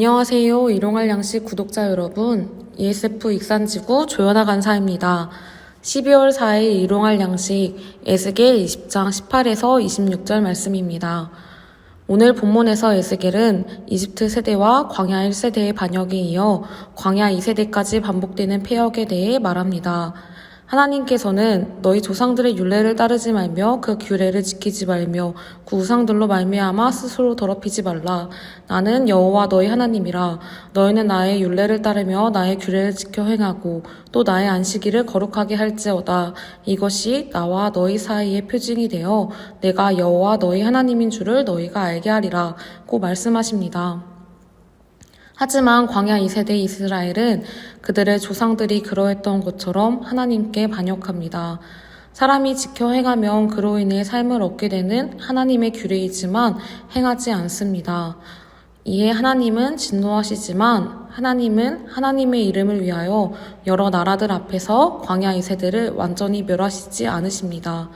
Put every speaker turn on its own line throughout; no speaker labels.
안녕하세요. 일용할 양식 구독자 여러분. ESF 익산지구 조연아 간사입니다. 12월 4일 일용할 양식 에스겔 20장 18에서 26절 말씀입니다. 오늘 본문에서 에스겔은 이집트 세대와 광야 1세대의 반역에 이어 광야 2세대까지 반복되는 폐역에 대해 말합니다. 하나님께서는 너희 조상들의 율례를 따르지 말며 그 규례를 지키지 말며 그 우상들로 말미암아 스스로 더럽히지 말라. 나는 여호와 너희 하나님이라. 너희는 나의 율례를 따르며 나의 규례를 지켜 행하고 또 나의 안식일을 거룩하게 할지어다. 이것이 나와 너희 사이의 표징이 되어 내가 여호와 너희 하나님인 줄을 너희가 알게 하리라. 고 말씀하십니다. 하지만 광야 2세대 이스라엘은 그들의 조상들이 그러했던 것처럼 하나님께 반역합니다. 사람이 지켜 행하면 그로 인해 삶을 얻게 되는 하나님의 규례이지만 행하지 않습니다. 이에 하나님은 진노하시지만 하나님은 하나님의 이름을 위하여 여러 나라들 앞에서 광야 2세대를 완전히 멸하시지 않으십니다.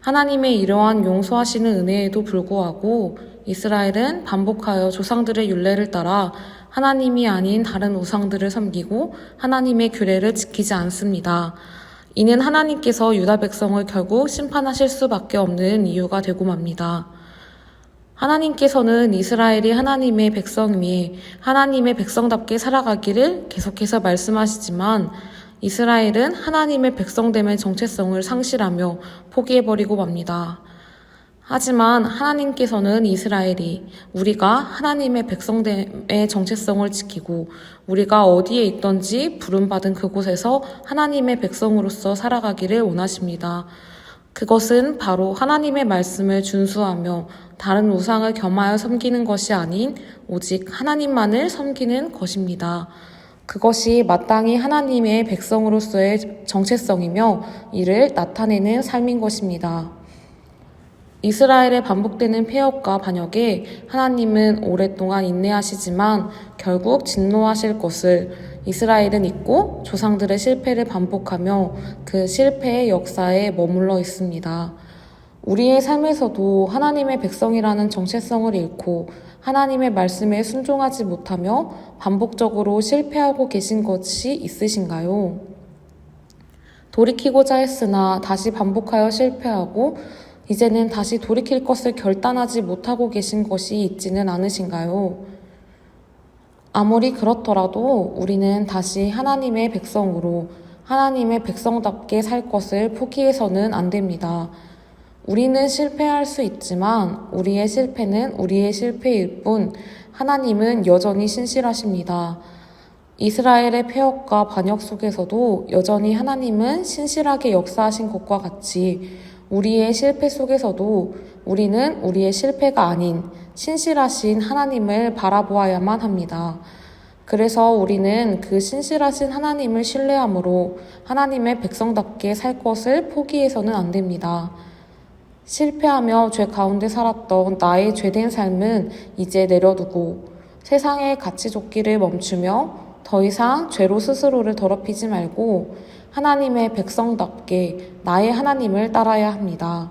하나님의 이러한 용서하시는 은혜에도 불구하고 이스라엘은 반복하여 조상들의 율례를 따라 하나님이 아닌 다른 우상들을 섬기고 하나님의 규례를 지키지 않습니다. 이는 하나님께서 유다 백성을 결국 심판하실 수밖에 없는 이유가 되고 맙니다. 하나님께서는 이스라엘이 하나님의 백성 위에 하나님의 백성답게 살아가기를 계속해서 말씀하시지만 이스라엘은 하나님의 백성됨의 정체성을 상실하며 포기해버리고 맙니다. 하지만 하나님께서는 이스라엘이 우리가 하나님의 백성됨의 정체성을 지키고 우리가 어디에 있든지 부름받은 그곳에서 하나님의 백성으로서 살아가기를 원하십니다. 그것은 바로 하나님의 말씀을 준수하며 다른 우상을 겸하여 섬기는 것이 아닌 오직 하나님만을 섬기는 것입니다. 그것이 마땅히 하나님의 백성으로서의 정체성이며 이를 나타내는 삶인 것입니다. 이스라엘의 반복되는 폐역과 반역에 하나님은 오랫동안 인내하시지만 결국 진노하실 것을 이스라엘은 잊고 조상들의 실패를 반복하며 그 실패의 역사에 머물러 있습니다. 우리의 삶에서도 하나님의 백성이라는 정체성을 잃고 하나님의 말씀에 순종하지 못하며 반복적으로 실패하고 계신 것이 있으신가요? 돌이키고자 했으나 다시 반복하여 실패하고 이제는 다시 돌이킬 것을 결단하지 못하고 계신 것이 있지는 않으신가요? 아무리 그렇더라도 우리는 다시 하나님의 백성으로 하나님의 백성답게 살 것을 포기해서는 안 됩니다. 우리는 실패할 수 있지만 우리의 실패는 우리의 실패일 뿐 하나님은 여전히 신실하십니다. 이스라엘의 폐역과 반역 속에서도 여전히 하나님은 신실하게 역사하신 것과 같이 우리의 실패 속에서도 우리는 우리의 실패가 아닌 신실하신 하나님을 바라보아야만 합니다. 그래서 우리는 그 신실하신 하나님을 신뢰함으로 하나님의 백성답게 살 것을 포기해서는 안 됩니다. 실패하며 죄 가운데 살았던 나의 죄된 삶은 이제 내려두고 세상의 가치 좇기를 멈추며 더 이상 죄로 스스로를 더럽히지 말고 하나님의 백성답게 나의 하나님을 따라야 합니다.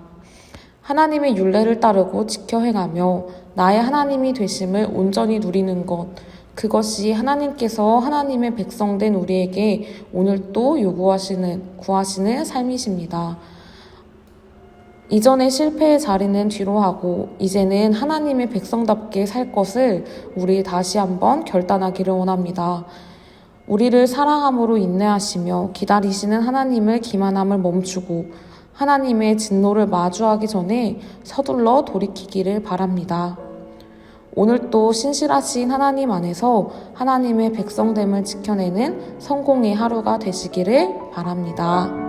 하나님의 율례를 따르고 지켜 행하며 나의 하나님이 되심을 온전히 누리는 것, 그것이 하나님께서 하나님의 백성된 우리에게 오늘 또 구하시는 삶이십니다. 이전의 실패의 자리는 뒤로 하고 이제는 하나님의 백성답게 살 것을 우리 다시 한번 결단하기를 원합니다. 우리를 사랑함으로 인내하시며 기다리시는 하나님을 기만함을 멈추고 하나님의 진노를 마주하기 전에 서둘러 돌이키기를 바랍니다. 오늘도 신실하신 하나님 안에서 하나님의 백성됨을 지켜내는 성공의 하루가 되시기를 바랍니다.